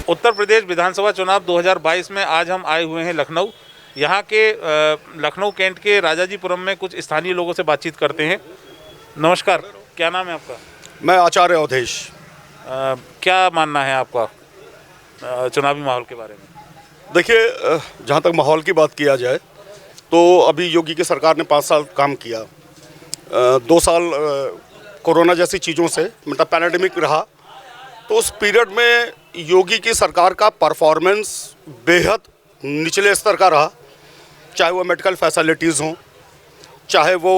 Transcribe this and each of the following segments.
उत्तर प्रदेश विधानसभा चुनाव 2022 में आज हम आए हुए हैं लखनऊ। यहाँ के लखनऊ कैंट के राजाजीपुरम में कुछ स्थानीय लोगों से बातचीत करते हैं। नमस्कार, क्या नाम है आपका? मैं आचार्य अवधेश। क्या मानना है आपका चुनावी माहौल के बारे में? देखिए, जहाँ तक माहौल की बात किया जाए तो अभी योगी की सरकार ने 5 साल काम किया। 2 साल कोरोना जैसी चीज़ों से मतलब पैंडेमिक रहा, तो उस पीरियड में योगी की सरकार का परफॉर्मेंस बेहद निचले स्तर का रहा। चाहे वो मेडिकल फैसिलिटीज़ हों, चाहे वो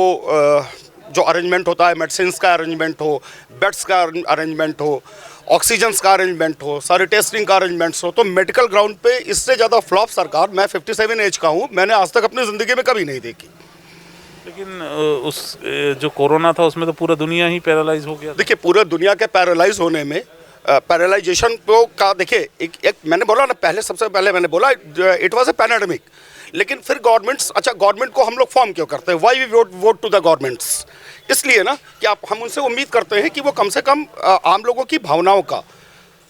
जो अरेंजमेंट होता है मेडिसिन्स का अरेंजमेंट हो, बेड्स का अरेंजमेंट हो, ऑक्सीजन्स का अरेंजमेंट हो, सारे टेस्टिंग का अरेंजमेंट्स हो, तो मेडिकल ग्राउंड पे इससे ज़्यादा फ्लॉप सरकार, मैं 57 एज का हूँ, मैंने आज तक अपनी ज़िंदगी में कभी नहीं देखी। लेकिन उस जो कोरोना था उसमें तो पूरा दुनिया ही पैरालाइज हो गया। देखिए, पूरे दुनिया के पैरालाइज होने में पैरालाइजेशन को का देखिए एक मैंने बोला ना, पहले सबसे पहले मैंने बोला इट वाज ए पैंडेमिक। लेकिन फिर गवर्नमेंट्स, अच्छा गवर्नमेंट को हम लोग फॉर्म क्यों करते हैं? Why we vote to the governments? इसलिए ना कि हम उनसे उम्मीद करते हैं कि वो कम से कम आम लोगों की भावनाओं का,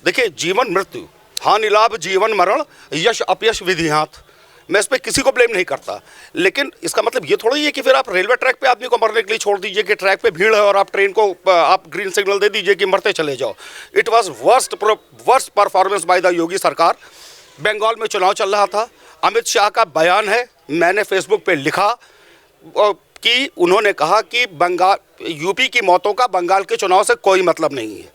देखिए जीवन मृत्यु, हानि लाभ जीवन मरण, यश अपयश विधियात, मैं इस पर किसी को ब्लेम नहीं करता। लेकिन इसका मतलब ये थोड़ा ही है कि फिर आप रेलवे ट्रैक पे आदमी को मरने के लिए छोड़ दीजिए कि ट्रैक पे भीड़ है और आप ट्रेन को आप ग्रीन सिग्नल दे दीजिए कि मरते चले जाओ। It was worst performance by the Yogi सरकार। बंगाल में चुनाव चल रहा था, अमित शाह का बयान है, मैंने फेसबुक पे लिखा कि उन्होंने कहा कि यूपी की मौतों का बंगाल के चुनाव से कोई मतलब नहीं है।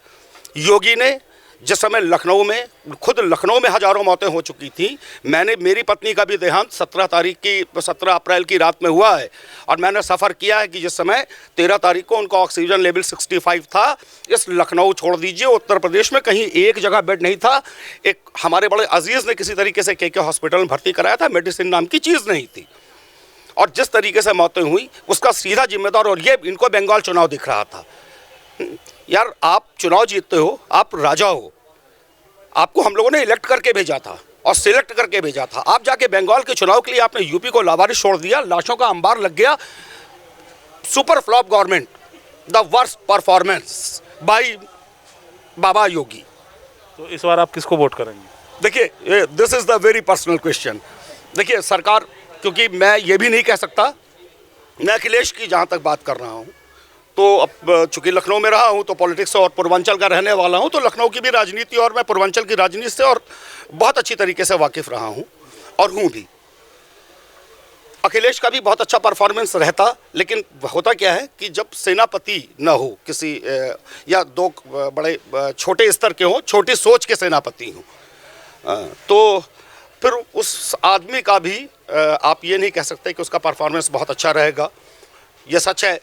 योगी ने जिस समय लखनऊ में हज़ारों मौतें हो चुकी थी, मेरी पत्नी का भी देहांत 17 अप्रैल की रात में हुआ है, और मैंने सफ़र किया है कि जिस समय 13 तारीख को उनका ऑक्सीजन लेवल 65 था। इस लखनऊ छोड़ दीजिए, उत्तर प्रदेश में कहीं एक जगह बेड नहीं था। एक हमारे बड़े अजीज़ ने किसी तरीके से के हॉस्पिटल में भर्ती कराया था, मेडिसिन नाम की चीज़ नहीं थी, और जिस तरीके से मौतें हुई उसका सीधा जिम्मेदार, और ये इनको बंगाल चुनाव दिख रहा था। यार, आप चुनाव जीतते हो, आप राजा हो, आपको हम लोगों ने इलेक्ट करके भेजा था और सिलेक्ट करके भेजा था। आप जाके बंगाल के चुनाव के लिए आपने यूपी को लावारिस छोड़ दिया, लाशों का अंबार लग गया। Super flop government, the worst performance by Baba Yogi. तो इस बार आप किसको वोट करेंगे? देखिए, this is the very personal question. देखिए, सरकार, क्योंकि मैं ये भी नहीं कह सकता, मैं अखिलेश की जहाँ तक बात कर रहा हूँ, तो अब चूँकि लखनऊ में रहा हूँ तो पॉलिटिक्स और पूर्वांचल का रहने वाला हूँ, तो लखनऊ की भी राजनीति और मैं पूर्वांचल की राजनीति से और बहुत अच्छी तरीके से वाकिफ़ रहा हूँ और हूँ भी। अखिलेश का भी बहुत अच्छा परफॉर्मेंस रहता, लेकिन होता क्या है कि जब सेनापति न हो किसी, या दो बड़े छोटे स्तर के हों, छोटी सोच के सेनापति हों, तो फिर उस आदमी का भी आप ये नहीं कह सकते कि उसका परफॉर्मेंस बहुत अच्छा रहेगा। ये सच है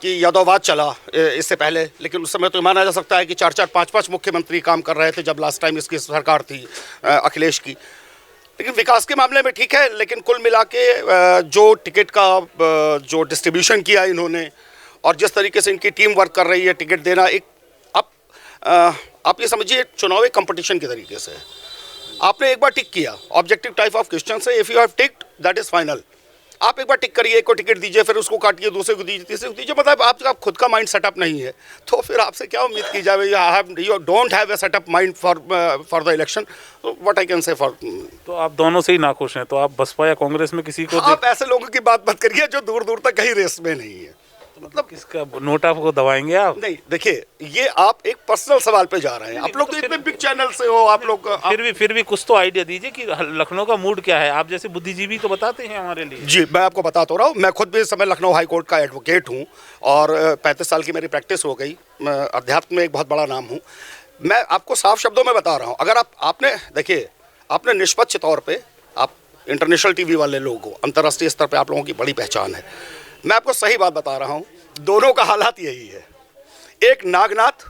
कि यादववाद चला इससे पहले, लेकिन उस समय तो माना जा सकता है कि 4-4, 5-5 मुख्यमंत्री काम कर रहे थे जब लास्ट टाइम इसकी सरकार थी अखिलेश की। लेकिन विकास के मामले में ठीक है, लेकिन कुल मिला के जो टिकट का जो डिस्ट्रीब्यूशन किया इन्होंने और जिस तरीके से इनकी टीम वर्क कर रही है टिकट देना, एक आप ये समझिए चुनाव एक कंपटीशन के तरीके से। आपने एक बार टिक किया, ऑब्जेक्टिव टाइप ऑफ क्वेश्चन से, if you have ticked that is final. आप एक बार टिक करिए, एक को टिकट दीजिए, फिर उसको काटिए, दूसरे को दीजिए, तीसरे को दीजिए, मतलब आपका खुद का माइंड सेटअप नहीं है, तो फिर आपसे क्या उम्मीद की जाए? You don't have a setup mind for the election, what I can say for. तो आप दोनों से ही नाखुश हैं, तो आप बसपा या कांग्रेस में किसी को? आप ऐसे लोगों की बात मत करिए जो दूर दूर तक कहीं रेस में नहीं है। तो मतलब किसका नोटा को दबाएंगे आप? नहीं, देखिए, ये आप एक पर्सनल सवाल पे जा रहे हैं। आप लोग तो इतने बिग चैनल से हो, आप लोग फिर भी कुछ तो आइडिया दीजिए कि लखनऊ का मूड क्या है। आप जैसे बुद्धिजीवी तो बताते हैं हमारे लिए। जी, मैं आपको बता तो रहा हूँ, मैं खुद भी इस समय लखनऊ हाई कोर्ट का एडवोकेट हूँ और 35 साल की मेरी प्रैक्टिस हो गई। मैं अध्यात्म में एक बहुत बड़ा नाम हूँ। मैं आपको साफ शब्दों में बता रहा हूँ, अगर आपने देखिए, आपने निष्पक्ष तौर पर, आप इंटरनेशनल टीवी वाले लोग हो, अंतर्राष्ट्रीय स्तर पर आप लोगों की बड़ी पहचान है। मैं आपको सही बात बता रहा हूँ, दोनों का हालात यही है, एक नागनाथ,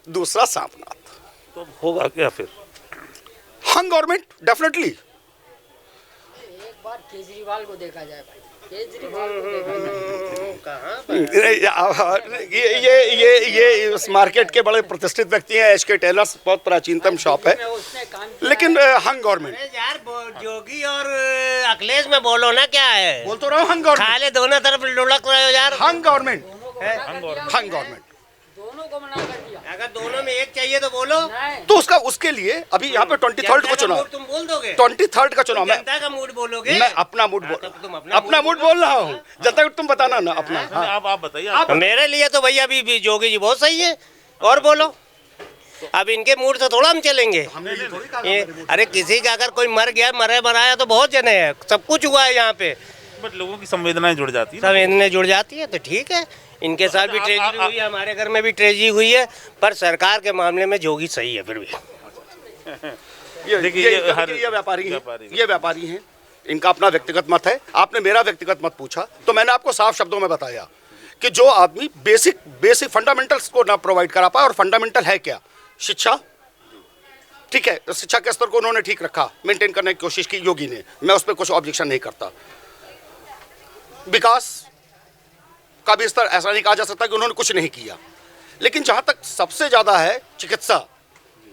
दूसरा सांपनाथ। तो होगा क्या फिर? हंग गवर्नमेंट डेफिनेटली। एक बार केजरीवाल को देखा जाए भाई, केजरीवाल को देखा जाए। ये इस मार्केट के बड़े प्रतिष्ठित व्यक्ति हैं। एचके टेलर्स बहुत प्राचीनतम शॉप है, लेकिन हंग गवर्नमेंट। यार योगी और अखिलेश में बोलो ना, क्या है? बोल तो रहा हूँ, हंग गवर्नमेंट। खाले दोनों तरफ लुढ़क रहे हो यार। हंग गवर्नमेंट, हंग गवर्नमेंट। दोनों को मना कर दिया। अगर दोनों में एक चाहिए तो बोलो। नहीं, तो उसके लिए अभी यहाँ पे 23rd को चुनाव, तुम बोल दोगे 23rd का चुनाव, जनता का मूड बोलोगे। मैं अपना मूड बोल, तब तुम अपना मूड बोल रहा हूँ, जनता को तुम बताना ना अपना। हाँ। आप बताइए। मेरे लिए तो भैया अभी जोगी जी बहुत सही है। और बोलो, अब इनके मूड से थोड़ा हम चलेंगे। अरे किसी का अगर कोई मर गया, मरे मराया तो बहुत जने हैं, सब कुछ हुआ है यहाँ पे, बट लोगों की संवेदनाएं जुड़ जाती है। सब इनमें जुड़ जाती है तो ठीक है। इनके साथ भी ट्रेजेडी हुई है, हमारे घर में भी ट्रेजेडी हुई है, पर सरकार के मामले में जोगी सही है फिर भी। देखिए, ये व्यापारी हैं, ये व्यापारी हैं, इनका अपना व्यक्तिगत मत है। आपने मेरा व्यक्तिगत मत पूछा तो मैंने आपको साफ शब्दों में बताया कि जो आदमी बेसिक फंडामेंटल्स को ना प्रोवाइड करा पाए, और फंडामेंटल है क्या? शिक्षा, ठीक है, शिक्षा के स्तर को उन्होंने ठीक रखा, मेंटेन करने की कोशिश की योगी ने, मैं उस पर कुछ ऑब्जेक्शन नहीं करता। विकास का भी स्तर ऐसा नहीं कहा जा सकता कि उन्होंने कुछ नहीं किया, लेकिन जहां तक सबसे ज्यादा है चिकित्सा,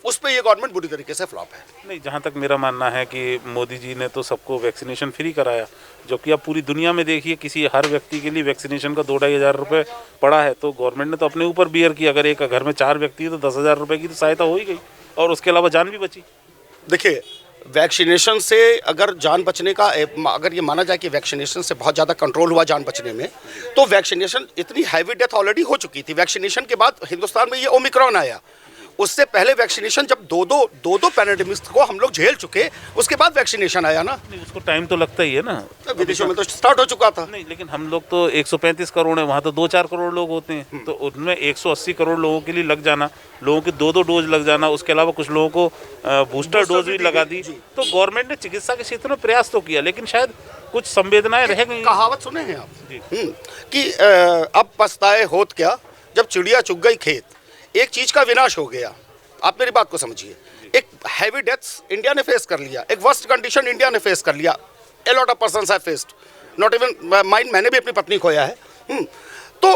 उस पर यह गवर्नमेंट बुरी तरीके से फ्लॉप है। नहीं, जहाँ तक मेरा मानना है कि मोदी जी ने तो सबको वैक्सीनेशन फ्री कराया, जो कि आप पूरी दुनिया में देखिए किसी हर व्यक्ति के लिए वैक्सीनेशन का 2-2.5 हज़ार रुपये पड़ा है, तो गवर्नमेंट ने तो अपने ऊपर बियर किया। अगर एक घर में 4 व्यक्ति है तो 10,000 रुपये की तो सहायता हो ही गई, और उसके अलावा जान भी बची। देखिए, वैक्सीनेशन से अगर जान बचने का, अगर ये माना जाए कि वैक्सीनेशन से बहुत ज़्यादा कंट्रोल हुआ जान बचने में, तो वैक्सीनेशन इतनी हैवी डेथ ऑलरेडी हो चुकी थी। वैक्सीनेशन के बाद हिंदुस्तान में ये ओमिक्रॉन आया, उससे पहले वैक्सीनेशन जब दो पैंडेमिक्स को हम लोग झेल चुके, उसके बाद वैक्सीनेशन आया ना। नहीं, उसको टाइम तो लगता ही है ना। विदेशों में तो स्टार्ट हो चुका था। नहीं, लेकिन हम लोग तो 135 करोड़ है, वहाँ तो 2-4 करोड़ लोग होते हैं, तो उनमें 180 करोड़ लोगों के लिए लग जाना, लोगों के 2-2 डोज लग जाना, उसके अलावा कुछ लोगों को बूस्टर डोज भी लगा दी। तो गवर्नमेंट ने चिकित्सा के क्षेत्र में प्रयास तो किया, लेकिन शायद कुछ संवेदनाएं रह गई। कहावत सुने हैं आप कि अब पछताए होत क्या जब चिड़िया चुग गई खेत। एक चीज का विनाश हो गया, आप मेरी बात को समझिए। एक हैवी डेथ्स इंडिया ने फेस कर लिया, एक वर्स्ट कंडीशन इंडिया ने फेस कर लिया। A lot of persons have faced, not even mind, मैंने भी अपनी पत्नी खोया है। तो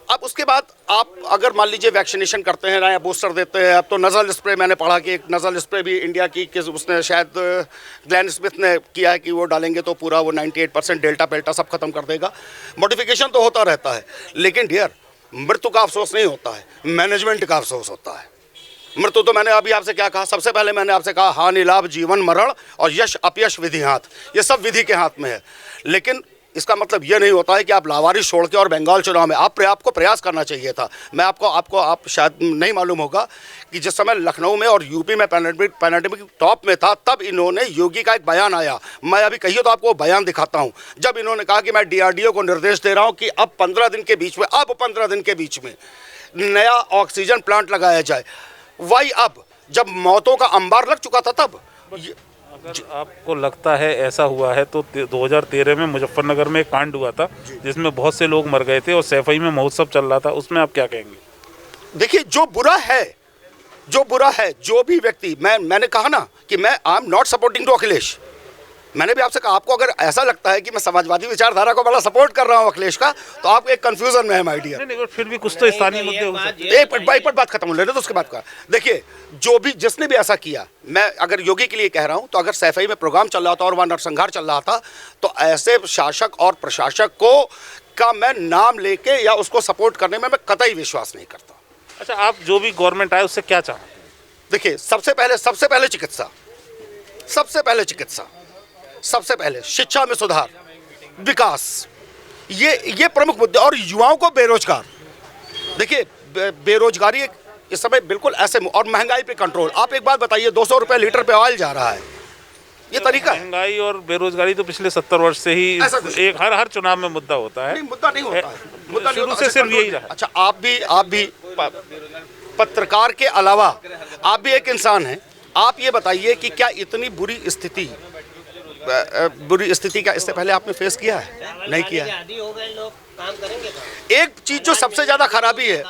अब उसके बाद आप अगर मान लीजिए वैक्सीनेशन करते हैं ना, या बूस्टर देते हैं, अब तो नज़ल स्प्रे, मैंने पढ़ा कि एक नज़ल स्प्रे भी इंडिया की उसने शायद ग्लेन स्मिथ ने किया है कि वो डालेंगे तो पूरा वो 98% डेल्टा पेल्टा सब खत्म कर देगा। मॉडिफिकेशन तो होता रहता है, लेकिन डियर, मृत्यु का अफसोस नहीं होता है, मैनेजमेंट का अफसोस होता है। मृत्यु तो मैंने अभी आपसे क्या कहा, सबसे पहले मैंने आपसे कहा हानि लाभ जीवन मरण और यश अपयश विधि हाथ, ये सब विधि के हाथ में है। लेकिन इसका मतलब ये नहीं होता है कि आप लावारिस छोड़ के और बंगाल चुनाव में आपको प्रयास करना चाहिए था। मैं आप शायद नहीं मालूम होगा कि जिस समय लखनऊ में और यूपी में पैंडेमिक टॉप में था, तब इन्होंने योगी का एक बयान आया, मैं अभी कहिए तो आपको बयान दिखाता हूँ। जब इन्होंने कहा कि मैं DRDO को निर्देश दे रहा हूँ कि अब 15 दिन के बीच में नया ऑक्सीजन प्लांट लगाया जाए। वही अब जब मौतों का अंबार लग चुका था तब। अगर आपको लगता है ऐसा हुआ है तो 2013 में मुजफ्फरनगर में एक कांड हुआ था जिसमें बहुत से लोग मर गए थे और सैफई में महोत्सव चल रहा था, उसमें आप क्या कहेंगे? देखिए, जो बुरा है, जो भी व्यक्ति, मैंने कहा ना कि मैं I am not supporting to Akhilesh. मैंने भी आपसे कहा, आपको अगर ऐसा लगता है कि मैं समाजवादी विचारधारा को बड़ा सपोर्ट कर रहा हूं अखिलेश का, तो आप एक कंफ्यूजन में है माय डियर। नहीं, फिर भी कुछ तो स्थानीय मुद्दे हो सकते हैं। एक बात खत्म हो लेने तो उसके बाद का देखिए, जो भी जिसने भी ऐसा किया, मैं अगर योगी के लिए कह रहा हूं, तो अगर सैफई में प्रोग्राम चल रहा था और वहां नरसंहार चल रहा था, तो ऐसे शासक और प्रशासक को का मैं नाम लेके या उसको सपोर्ट करने में मैं कतई विश्वास नहीं करता। अच्छा, आप जो भी गवर्नमेंट आए उससे क्या चाहते हैं? देखिए, सबसे पहले चिकित्सा, सबसे पहले शिक्षा में सुधार, विकास, ये प्रमुख मुद्दे। और युवाओं को बेरोजगार, देखिए बेरोजगारी इस समय बिल्कुल ऐसे, और महंगाई पे कंट्रोल। आप एक बात बताइए, 200 रुपये लीटर पे ऑयल जा रहा है, ये तरीका है? महंगाई और बेरोजगारी तो पिछले 70 वर्ष से ही एक हर चुनाव में मुद्दा होता है। नहीं, मुद्दा नहीं होता है, मुद्दा शुरू से सिर्फ यही रहा। अच्छा, आप भी पत्रकार के अलावा आप भी एक इंसान हैं, आप ये बताइए कि क्या इतनी बुरी स्थिति का इससे पहले आपने फेस किया है? नहीं किया है। एक चीज जो सबसे ज्यादा खराबी है,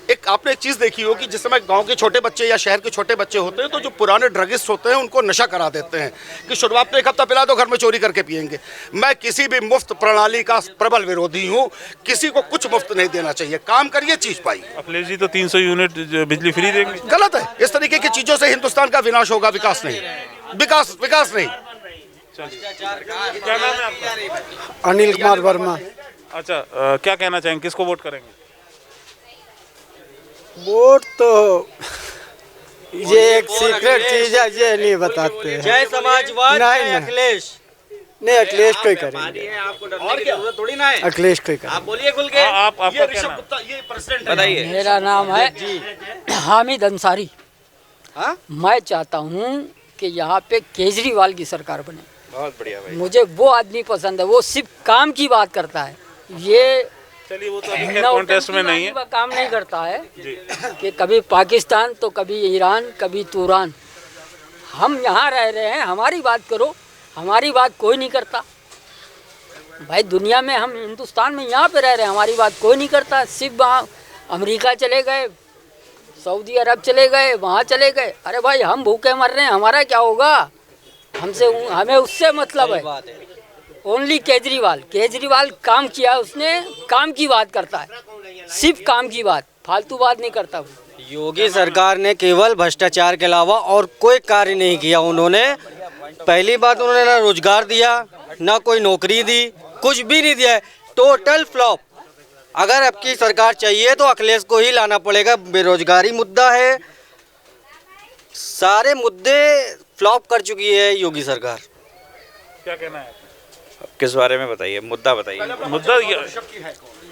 एक आपने एक चीज देखी होगी, जिस समय गांव के छोटे बच्चे या शहर के छोटे बच्चे होते हैं, तो जो पुराने ड्रगिस्ट होते हैं उनको नशा करा देते हैं कि शुरुआत में 1 हफ्ता पिला दो, घर में चोरी करके पियेंगे। मैं किसी भी मुफ्त प्रणाली का प्रबल विरोधी हूँ, किसी को कुछ मुफ्त नहीं देना चाहिए, काम करिए चीज पाइए। अखिलेश जी तो 300 यूनिट बिजली फ्री देंगे, गलत है। इस तरीके की चीजों से हिंदुस्तान का विनाश होगा, विकास नहीं। क्या नाम है आपका? अनिल कुमार वर्मा। अच्छा, क्या कहना चाहेंगे, किसको वोट करेंगे? वोट तो ये एक सीक्रेट चीज है, ये नहीं बताते हैं। जय समाजवाद, नहीं, जय नहीं। अखिलेश। नहीं, अखिलेश को ही करेंगे, आपको डरने की जरूरत थोड़ी ना है। अखिलेश को ही करेंगे। आप बोलिए खुल के। आप आपका क्या नाम? बताइए। मेरा नाम है हामिद अंसारी। हाँ? मैं चाहता हूँ कि यहाँ पे केजरीवाल की सरकार बने। बहुत बढ़िया भाई। मुझे वो आदमी पसंद है, वो सिर्फ काम की बात करता है। ये चलिए, वो तो अभी कॉन्टेस्ट में नहीं है। वो काम नहीं करता है जी। कि कभी पाकिस्तान तो कभी ईरान, कभी तुरान। हम यहाँ रह रहे हैं, हमारी बात करो। हमारी बात कोई नहीं करता भाई। दुनिया में हम हिंदुस्तान में यहाँ पे रह रहे हैं, हमारी बात कोई नहीं करता। सिर्फ वहाँ अमेरिका चले गए, सऊदी अरब चले गए, वहाँ चले गए। अरे भाई, हम भूखे मर रहे हैं, हमारा क्या होगा? हमें उससे मतलब है। ओनली केजरीवाल काम किया, उसने काम की बात करता है, सिर्फ काम की बात, फालतू बात नहीं करता वो। योगी सरकार ने केवल भ्रष्टाचार के अलावा और कोई कार्य नहीं किया। उन्होंने पहली बात, उन्होंने ना रोजगार दिया, ना कोई नौकरी दी, कुछ भी नहीं दिया है। Total flop. अगर आपकी सरकार चाहिए तो अखिलेश को ही लाना पड़ेगा। बेरोजगारी मुद्दा है, सारे मुद्दे फ्लॉप कर चुकी है योगी सरकार। क्या कहना है? किस बारे में बताइए, मुद्दा बताइए। मुद्दा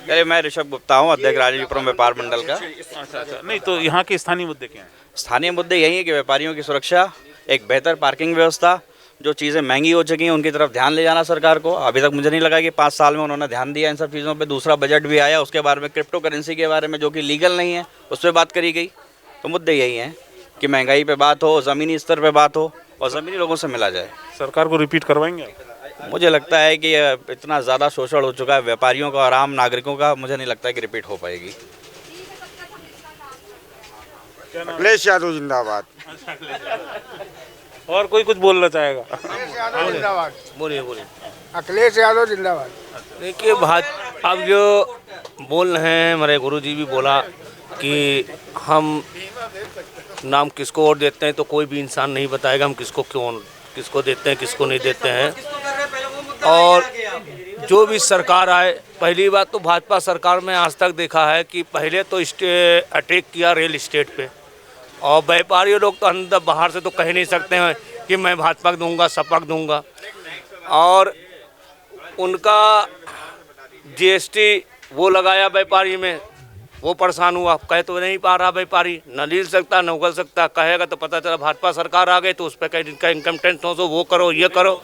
अरे मैं ऋषभ गुप्ता हूँ, अध्यक्ष राजवीपुरम व्यापार मंडल का। अच्छा, नहीं तो यहाँ के स्थानीय मुद्दे क्या हैं? स्थानीय मुद्दे यही है कि व्यापारियों की सुरक्षा, एक बेहतर पार्किंग व्यवस्था, जो चीज़ें महंगी हो चुकी हैं उनकी तरफ ध्यान ले जाना सरकार को। अभी तक मुझे नहीं लगा कि 5 साल में उन्होंने ध्यान दिया इन सब चीज़ों पे। दूसरा बजट भी आया, उसके बारे में क्रिप्टो करेंसी के बारे में जो कि लीगल नहीं है, उस पर बात करी गई। तो मुद्दे यही हैं कि महंगाई पे बात हो, ज़मीनी स्तर पे बात हो और ज़मीनी लोगों से मिला जाए। सरकार को रिपीट करवाएंगे? मुझे लगता है कि इतना ज़्यादा शोषण हो चुका है व्यापारियों का और आम नागरिकों का, मुझे नहीं लगता है कि रिपीट हो पाएगी। अखिलेश यादव जिंदाबाद। और कोई कुछ बोलना चाहेगा? जिंदाबाद। बोलिए बोलिए। अखिलेश यादव जिंदाबाद। देखिए, अब जो बोल रहे हैं, हमारे गुरुजी भी बोला कि हम नाम किसको वोट देते हैं, तो कोई भी इंसान नहीं बताएगा हम किसको देते हैं, किसको नहीं देते हैं। और जो भी सरकार आए, पहली बात तो भाजपा सरकार में आज तक देखा है कि पहले तो अटैक किया रियल इस्टेट पे, और व्यापारी लोग तो अंदर बाहर से तो कह नहीं सकते हैं कि मैं भाजपा दूंगा, सपा दूंगा। और उनका जीएसटी वो लगाया व्यापारी में, वो परेशान हुआ। कह तो नहीं पा रहा व्यापारी, न लील सकता न उगल सकता। कहेगा तो पता चला भाजपा सरकार आ गई तो उस पर कहीं इनका इनकम टैक्स हो, वो करो ये करो।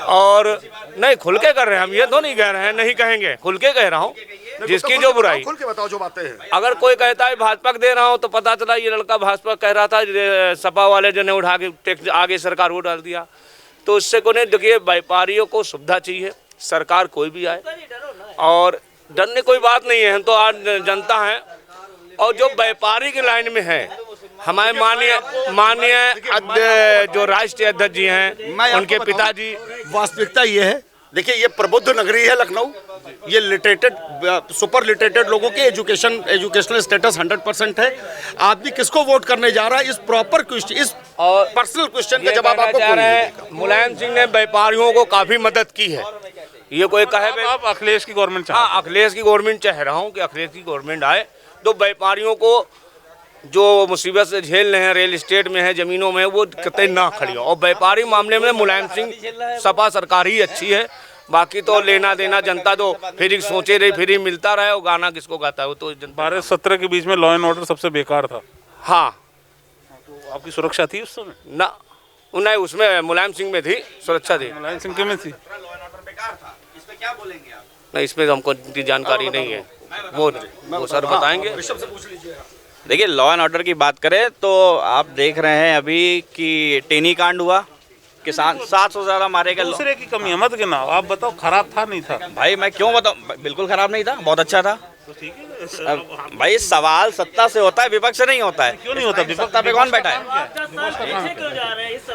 और नहीं, खुल के कर रहे हैं हम, ये तो नहीं कह रहे हैं, नहीं कहेंगे, खुल के कह रहा हूँ। जिसकी जो बुराई, खुल के बताओ जो बातें हैं। अगर कोई कहता है भाजपा दे रहा हूँ तो पता चला ये लड़का भाजपा कह रहा था, सपा वाले जो ने उठा के टैक्स आगे सरकार वो डाल दिया। तो उससे को नहीं, देखिए व्यापारियों को सुविधा चाहिए, सरकार कोई भी आए, और डरने कोई बात नहीं है। हम तो आज जनता है, और जो व्यापारी की लाइन में है, हमारे माननीय जो राष्ट्रीय अध्यक्ष जी हैं, उनके पिताजी। वास्तविकता ये है, देखिए ये प्रबुद्ध नगरी है लखनऊ। ये लिटरेटेड, सुपर लिटरेटेड लोगों के एजुकेशनल स्टेटस 100% है। आदमी किसको वोट करने जा रहा है, इस प्रॉपर क्वेश्चन, इस पर्सनल क्वेश्चन का जवाब आपको चाह रहे हैं। मुलायम सिंह ने व्यापारियों को काफी मदद की है। ये कोई कहे आप अखिलेश की गवर्नमेंट चाहते हैं? हाँ, अखिलेश की गवर्नमेंट चाह रहा हूँ कि अखिलेश की गवर्नमेंट आए तो व्यापारियों को जो मुसीबत से झेल रहे हैं, रियल इस्टेट में है, जमीनों में, वो कतई ना खड़ी हो। और व्यापारी मामले में मुलायम सिंह सपा सरकार ही अच्छी है। बाकी तो लेना देना जनता तो फिर ही सोचे रही, फिर ही मिलता रहे, और गाना किसको गाता है वो तो। 12-17 के बीच में लॉ एंड ऑर्डर सबसे बेकार था। हाँ, तो आपकी सुरक्षा थी उस समय? ना, नहीं, उसमें मुलायम सिंह में थी सुरक्षा थी। मुलायम सिंह के में थी? नहीं, इसमें हमको इतनी जानकारी नहीं है, वो सर बताएंगे। देखिए, लॉ एंड ऑर्डर की बात करें तो आप देख रहे हैं अभी कि टेनी कांड हुआ, किसान 700 से ज़्यादा मारे गए। दूसरे की कमी है, मत गिनाओ, आप बताओ खराब था नहीं था? भाई मैं क्यों बताऊं, बिल्कुल खराब नहीं था, बहुत अच्छा था। अब भाई सवाल सत्ता से होता है, विपक्ष से नहीं होता है। क्यों नहीं होता? सत्ता पे कौन बैठा है?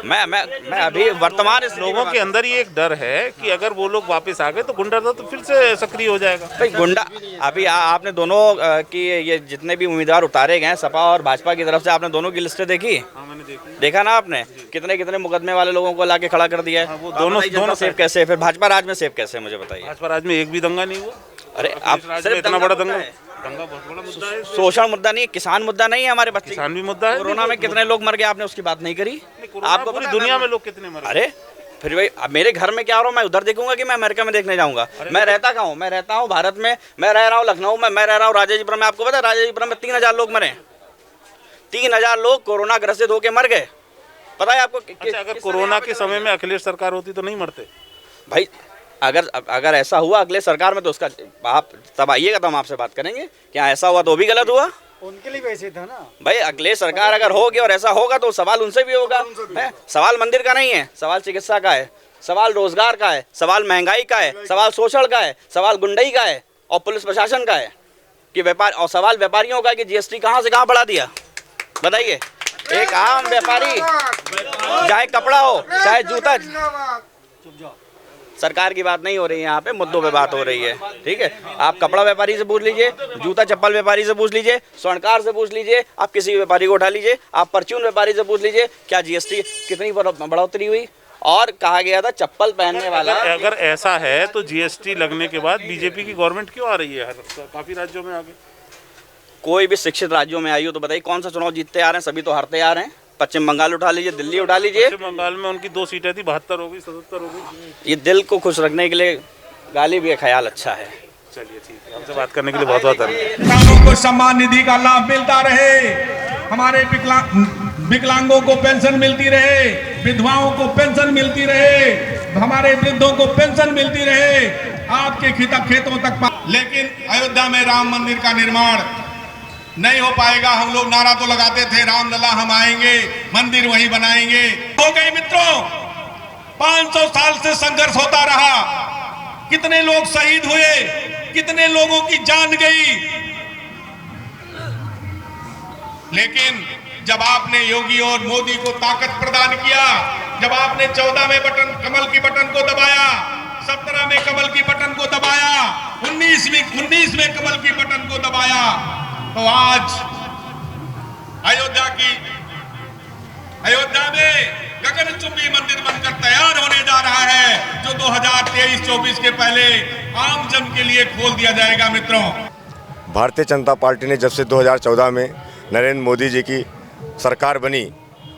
मैं अभी वर्तमान इस लोगों के अंदर ही एक डर है कि अगर वो लोग वापस आ गए तो गुंडागर्दी तो फिर से सक्रिय हो जाएगा। भाई गुंडा अभी आपने दोनों की ये जितने भी उम्मीदवार उतारे गए हैं सपा और भाजपा की तरफ से, आपने दोनों की लिस्टें देखी? हाँ, मैंने देखी। देखा ना आपने कितने कितने मुकदमे वाले लोगों को लाके खड़ा कर दिया है। वो दोनों सेफ कैसे है? फिर भाजपा राज में सेफ कैसे है, मुझे बताइए। भाजपा राज में एक भी दंगा नहीं हुआ। अरे आप सिर्फ इतना बड़ा दंगा बहुत बड़ा मुद्दा है। शोषण मुद्दा नहीं, किसान मुद्दा नहीं है हमारे बच्चे। किसान भी मुद्दा है। कोरोना में कितने लोग मर गए, आपने उसकी बात नहीं करी? आपको पूरी दुनिया में लोग कितने मरे? अरे फिर भाई अब मेरे घर में क्या हो रहा है, मैं उधर देखूंगा कि मैं अमेरिका में देखने जाऊंगा? मैं रहता कहाँ हूँ? मैं रहता हूँ भारत में, मैं रह रहा हूँ लखनऊ में, मैं रह रहा हूँ राजाजीपुरम में। आपको पता है राजाजीपुरम में 3000 लोग मरे, 3000 लोग कोरोना ग्रसित होकर मर गए। पता है आपको? अच्छा, अगर कोरोना के समय में अखिलेश सरकार होती तो नहीं मरते भाई? अगर ऐसा हुआ अगले सरकार में तो उसका आप तब आइएगा तो हम आपसे बात करेंगे। क्या ऐसा हुआ तो भी गलत हुआ? उनके लिए वैसे था ना भाई। अगले सरकार अगर होगी और ऐसा होगा तो सवाल उनसे भी होगा। है सवाल मंदिर का नहीं है, सवाल चिकित्सा का है, सवाल रोजगार का है, सवाल महंगाई का है, सवाल शोषण का है, सवाल गुंडई का है और पुलिस प्रशासन का है कि व्यापार, और सवाल व्यापारियों का कि जीएसटी कहाँ से कहाँ बढ़ा दिया। बताइए, एक आम व्यापारी चाहे कपड़ा हो चाहे जूता, सरकार की बात नहीं हो रही है यहाँ पे, मुद्दों पे बात हो रही है। ठीक है, आप कपड़ा व्यापारी से पूछ लीजिए, जूता चप्पल व्यापारी से पूछ लीजिए, स्वर्णकार से पूछ लीजिए, आप किसी भी व्यापारी को उठा लीजिए, आप परचून व्यापारी से पूछ लीजिए क्या जीएसटी कितनी बढ़ोतरी हुई। और कहा गया था चप्पल पहनने वाला। अगर ऐसा है तो जीएसटी लगने के बाद बीजेपी की गवर्नमेंट क्यों आ रही है काफी राज्यों में आगे? कोई भी शिक्षित राज्यों में आई हो तो बताइए कौन सा चुनाव जीतते आ रहे हैं? सभी तो हारते आ रहे हैं। पश्चिम बंगाल उठा लीजिए, दिल्ली उठा लीजिए। पश्चिम बंगाल में उनकी 2 सीटें थी, 72 हो गई, 77 हो गई। ये दिल को खुश रखने के लिए गाली भी ख्याल अच्छा है। चलिए ठीक है, हमसे बात करने के लिए बहुत बहुत धन्यवाद। किसानों को सम्मान निधि का लाभ मिलता रहे, हमारे विकलांगों को पेंशन मिलती रहे, विधवाओं को पेंशन मिलती रहे, हमारे वृद्धों को पेंशन मिलती रहे, आपके खेतों तक। लेकिन अयोध्या में राम मंदिर का निर्माण नहीं हो पाएगा। हम लोग नारा तो लगाते थे रामलला हम आएंगे, मंदिर वहीं बनाएंगे। हो गई मित्रों, 500 साल से संघर्ष होता रहा, कितने लोग शहीद हुए, कितने लोगों की जान गई। लेकिन जब आपने योगी और मोदी को ताकत प्रदान किया, जब आपने 14 में कमल की बटन को दबाया, 17 में कमल की बटन को दबाया, 19 में कमल की बटन को दबाया, तो आज अयोध्या में गगनचुंबी मंदिर बनकर तैयार होने जा रहा है, जो 2023-24 के पहले आम जन के लिए खोल दिया जाएगा। मित्रों, भारतीय जनता पार्टी ने जब से 2014 में नरेंद्र मोदी जी की सरकार बनी,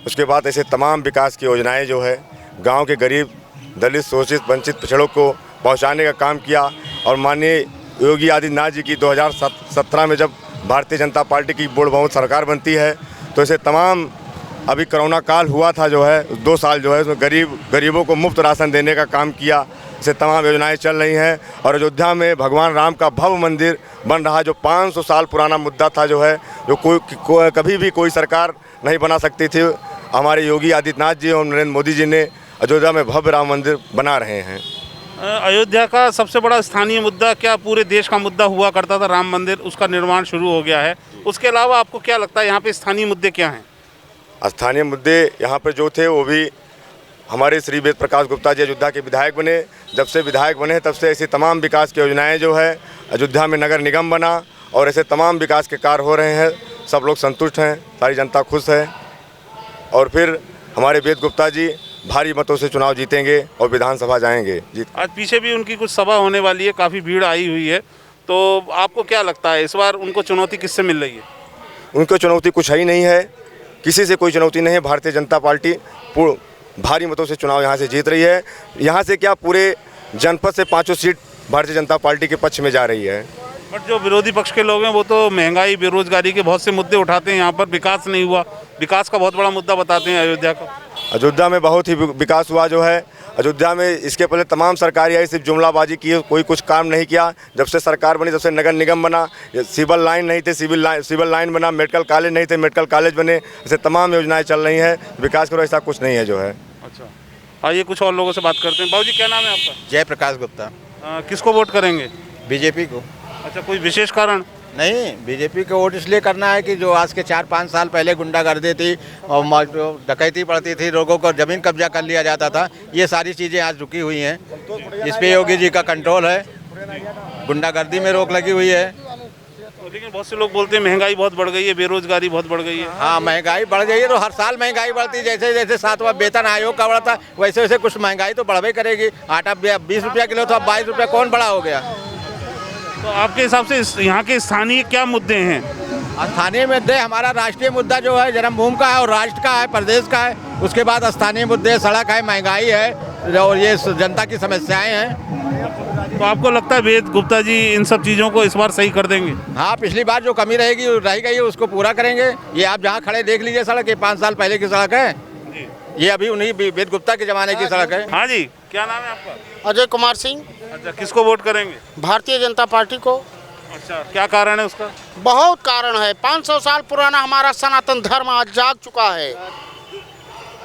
उसके बाद ऐसे तमाम विकास की योजनाएं जो है गांव के गरीब, दलित, शोषित, वंचित पिछड़ों को पहुंचाने का काम किया। और माननीय योगी आदित्यनाथ जी की 2017 में जब भारतीय जनता पार्टी की बोर्ड बहुमत सरकार बनती है तो ऐसे तमाम, अभी कोरोना काल हुआ था जो है 2 साल जो है, उसमें गरीबों को मुफ्त राशन देने का काम किया। ऐसे तमाम योजनाएं चल रही हैं। और अयोध्या में भगवान राम का भव्य मंदिर बन रहा, जो 500 साल पुराना मुद्दा था जो है, जो कभी भी कोई सरकार नहीं बना सकती थी। हमारे योगी आदित्यनाथ जी और नरेंद्र मोदी जी ने अयोध्या में भव्य राम मंदिर बना रहे हैं। अयोध्या का सबसे बड़ा स्थानीय मुद्दा क्या पूरे देश का मुद्दा हुआ करता था, राम मंदिर, उसका निर्माण शुरू हो गया है। उसके अलावा आपको क्या लगता है यहाँ पे स्थानीय मुद्दे क्या हैं? स्थानीय मुद्दे यहाँ पर जो थे वो भी हमारे श्री वेद प्रकाश गुप्ता जी अयोध्या के विधायक बने। जब से विधायक बने तब से ऐसी तमाम विकास की योजनाएं जो है, अयोध्या में नगर निगम बना और ऐसे तमाम विकास के कार्य हो रहे हैं। सब लोग संतुष्ट हैं, सारी जनता खुश है। और फिर हमारे वेद गुप्ता जी भारी मतों से चुनाव जीतेंगे और विधानसभा जाएंगे। आज पीछे भी उनकी कुछ सभा होने वाली है, काफ़ी भीड़ आई हुई है, तो आपको क्या लगता है इस बार उनको चुनौती किससे मिल रही है? उनको चुनौती कुछ है ही नहीं है, किसी से कोई चुनौती नहीं है। भारतीय जनता पार्टी भारी मतों से चुनाव यहाँ से जीत रही है। यहाँ से क्या पूरे जनपद से 5 सीट भारतीय जनता पार्टी के पक्ष में जा रही है। बट जो विरोधी पक्ष के लोग हैं वो तो महंगाई, बेरोजगारी के बहुत से मुद्दे उठाते हैं। यहाँ पर विकास नहीं हुआ, विकास का बहुत बड़ा मुद्दा बताते हैं अयोध्या का। अयोध्या में बहुत ही विकास हुआ जो है। अयोध्या में इसके पहले तमाम सरकारी आई, सिर्फ जुमलाबाजी की, कोई कुछ काम नहीं किया। जब से सरकार बनी तब से नगर निगम बना, सिविल लाइन नहीं थे, सिविल लाइन बना, मेडिकल कॉलेज नहीं थे, मेडिकल कॉलेज बने। ऐसे तमाम योजनाएं चल रही हैं। विकास करो ऐसा कुछ नहीं है जो है। अच्छा, आइए कुछ और लोगों से बात करते हैं। बाबूजी क्या नाम है आपका? जय प्रकाश गुप्ता। किसको वोट करेंगे? बीजेपी को। अच्छा, कोई विशेष कारण? नहीं, बीजेपी को वोट इसलिए करना है कि जो आज के 4-5 साल पहले गुंडागर्दी थी और जो डकैती पड़ती थी, लोगों को ज़मीन कब्जा कर लिया जाता था, ये सारी चीज़ें आज रुकी हुई हैं। इस पे योगी जी का कंट्रोल है, गुंडागर्दी में रोक लगी हुई है। लेकिन बहुत से लोग बोलते हैं महंगाई बहुत बढ़ गई है, बेरोजगारी बहुत बढ़ गई है। हाँ, महंगाई बढ़ गई है तो हर साल महंगाई बढ़ती है। जैसे जैसे 7वां वेतन आयोग का बढ़ता वैसे वैसे कुछ महंगाई तो बढ़वे करेगी। आटा 20 रुपया किलो तो अब 22 रुपया कौन बड़ा हो गया। तो आपके हिसाब से यहाँ के स्थानीय क्या मुद्दे हैं? स्थानीय मुद्दे, हमारा राष्ट्रीय मुद्दा जो है जन्मभूमि का है और राष्ट्र का है, प्रदेश का है। उसके बाद स्थानीय मुद्दे सड़क है, महंगाई है और ये जनता की समस्याएं हैं। तो आपको लगता है वेद गुप्ता जी इन सब चीज़ों को इस बार सही कर देंगे? हाँ, पिछली बार जो कमी रह गई है उसको पूरा करेंगे। ये आप जहाँ खड़े देख लीजिए सड़क, ये 5 साल पहले की सड़क है, ये अभी उन्हीं वेद गुप्ता के ज़माने की सड़क है। हाँ जी, क्या नाम है आपका? अजय कुमार सिंह। अच्छा, किसको वोट करेंगे? भारतीय जनता पार्टी को। अच्छा, क्या कारण है उसका? बहुत कारण है। 500 साल पुराना हमारा सनातन धर्म आज जाग चुका है।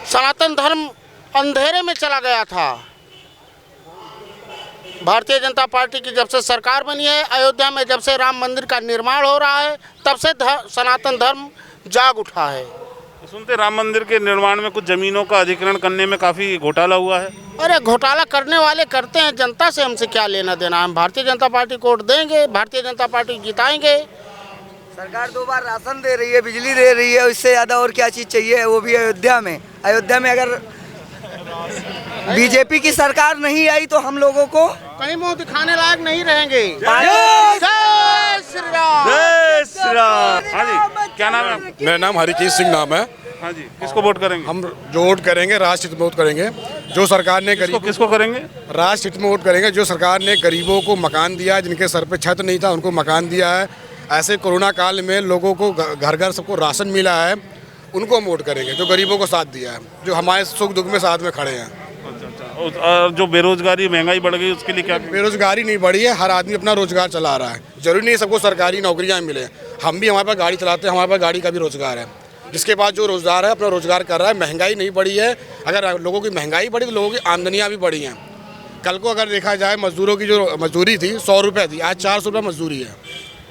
सनातन धर्म अंधेरे में चला गया था। भारतीय जनता पार्टी की जब से सरकार बनी है, अयोध्या में जब से राम मंदिर का निर्माण हो रहा है, तब से सनातन धर्म जाग उठा है। सुनते राम मंदिर के निर्माण में कुछ जमीनों का अधिग्रहण करने में काफ़ी घोटाला हुआ है। अरे घोटाला करने वाले करते हैं, जनता से हमसे क्या लेना देना। हम भारतीय जनता पार्टी को वोट देंगे, भारतीय जनता पार्टी जिताएंगे। सरकार 2 बार राशन दे रही है, बिजली दे रही है, इससे ज़्यादा और क्या चीज़ चाहिए, वो भी अयोध्या में। अयोध्या में अगर बीजेपी की सरकार नहीं आई तो हम लोगों को कहीं मुंह दिखाने लायक नहीं रहेंगे। जय श्री राम। हाँ जी, क्या नाम है? मेरा नाम हरिकीत सिंह नाम है। हाँ जी, किसको वोट करेंगे? हम जो वोट करेंगे राष्ट्र हित में वोट करेंगे। जो सरकार ने किसको करेंगे? राष्ट्र हित में वोट करेंगे। जो सरकार ने गरीबों को मकान दिया है, जिनके सर पे छत नहीं था उनको मकान दिया है, ऐसे कोरोना काल में लोगों को घर घर सबको राशन मिला है, उनको हम वोट करेंगे। जो गरीबों को साथ दिया है, जो हमारे सुख दुख में साथ में खड़े हैं। और जो बेरोजगारी महंगाई बढ़ गई उसके लिए क्या? बेरोजगारी नहीं बढ़ी है, हर आदमी अपना रोजगार चला रहा है। जरूरी नहीं सबको सरकारी नौकरियां मिले। हम भी हमारे पास गाड़ी चलाते हैं, हमारे पास गाड़ी का भी रोजगार है। जिसके पास जो रोजगार है अपना रोजगार कर रहा है। महंगाई नहीं बढ़ी है। अगर लोगों की महंगाई बढ़ी तो लोगों की आमदनियाँ भी बढ़ी हैं। कल को अगर देखा जाए मजदूरों की जो मजदूरी थी 100 रुपये थी, आज 400 रुपये मजदूरी है।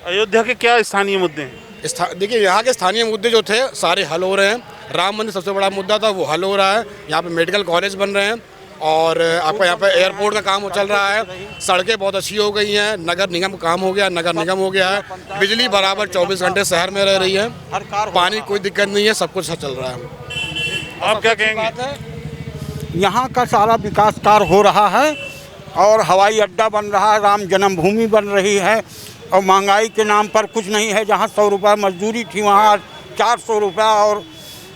अयोध्या के क्या स्थानीय मुद्दे हैं? देखिए, यहाँ के स्थानीय मुद्दे जो थे सारे हल हो रहे हैं। राम मंदिर सबसे बड़ा मुद्दा था, वो हल हो रहा है। यहाँ पे मेडिकल कॉलेज बन रहे हैं और आपका यहाँ पे एयरपोर्ट का काम चल रहा है। सड़कें बहुत अच्छी हो गई हैं। नगर निगम काम हो गया, नगर निगम हो गया है। बिजली बराबर 24 घंटे शहर में रह रही है। पानी कोई दिक्कत नहीं है, सब कुछ चल रहा है। आप क्या कहेंगे? यहाँ का सारा विकास कार्य हो रहा है और हवाई अड्डा बन रहा है, राम जन्मभूमि बन रही है और महंगाई के नाम पर कुछ नहीं है। जहाँ 100 रुपये मजदूरी थी वहाँ 400 रुपया और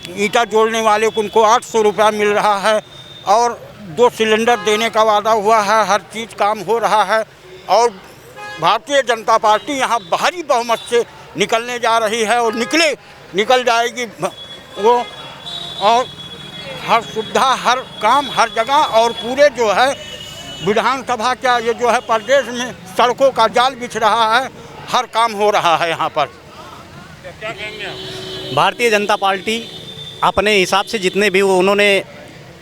ईंटा जोड़ने वाले को उनको 800 रुपया मिल रहा है और 2 सिलेंडर देने का वादा हुआ है। हर चीज़ काम हो रहा है और भारतीय जनता पार्टी यहाँ भारी बहुमत से निकलने जा रही है और निकल जाएगी वो। और हर सुविधा, हर काम, हर जगह और पूरे जो है विधानसभा का ये जो है प्रदेश में सड़कों का जाल बिछ रहा है, हर काम हो रहा है यहाँ पर। क्या कहेंगे आप? भारतीय जनता पार्टी अपने हिसाब से जितने भी उन्होंने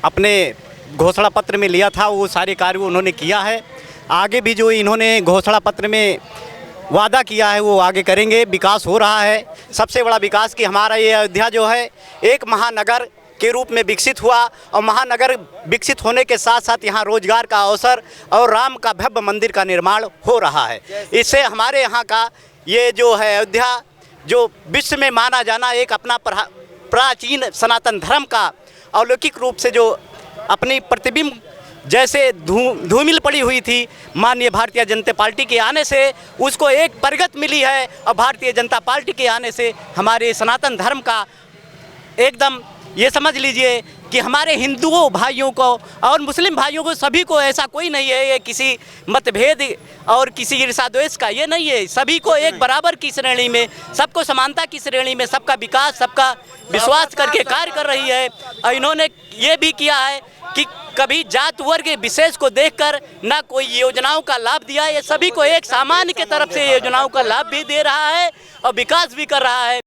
अपने घोषणा पत्र में लिया था वो सारे कार्य उन्होंने किया है। आगे भी जो इन्होंने घोषणा पत्र में वादा किया है वो आगे करेंगे। विकास हो रहा है, सबसे बड़ा विकास कि हमारा ये अयोध्या जो है एक महानगर के रूप में विकसित हुआ और महानगर विकसित होने के साथ साथ यहाँ रोजगार का अवसर और राम का भव्य मंदिर का निर्माण हो रहा है। इससे हमारे यहाँ का ये जो है अयोध्या जो विश्व में माना जाना एक अपना प्राचीन सनातन धर्म का अलौकिक रूप से जो अपनी प्रतिबिंब जैसे धूमिल पड़ी हुई थी, माननीय भारतीय जनता पार्टी के आने से उसको एक प्रगति मिली है और भारतीय जनता पार्टी के आने से हमारे सनातन धर्म का एकदम ये समझ लीजिए कि हमारे हिंदुओं भाइयों को और मुस्लिम भाइयों को सभी को ऐसा कोई नहीं है ये किसी मतभेद और किसी ईर्षा द्वेष का ये नहीं है। सभी को एक बराबर की श्रेणी में, सबको समानता की श्रेणी में, सबका विकास, सबका विश्वास करके कार्य कर रही है। और इन्होंने ये भी किया है कि कभी जात वर्ग विशेष को देखकर ना कोई योजनाओं का लाभ दिया। ये सभी को एक सामान्य के तरफ से योजनाओं का लाभ भी दे रहा है और विकास भी कर रहा है।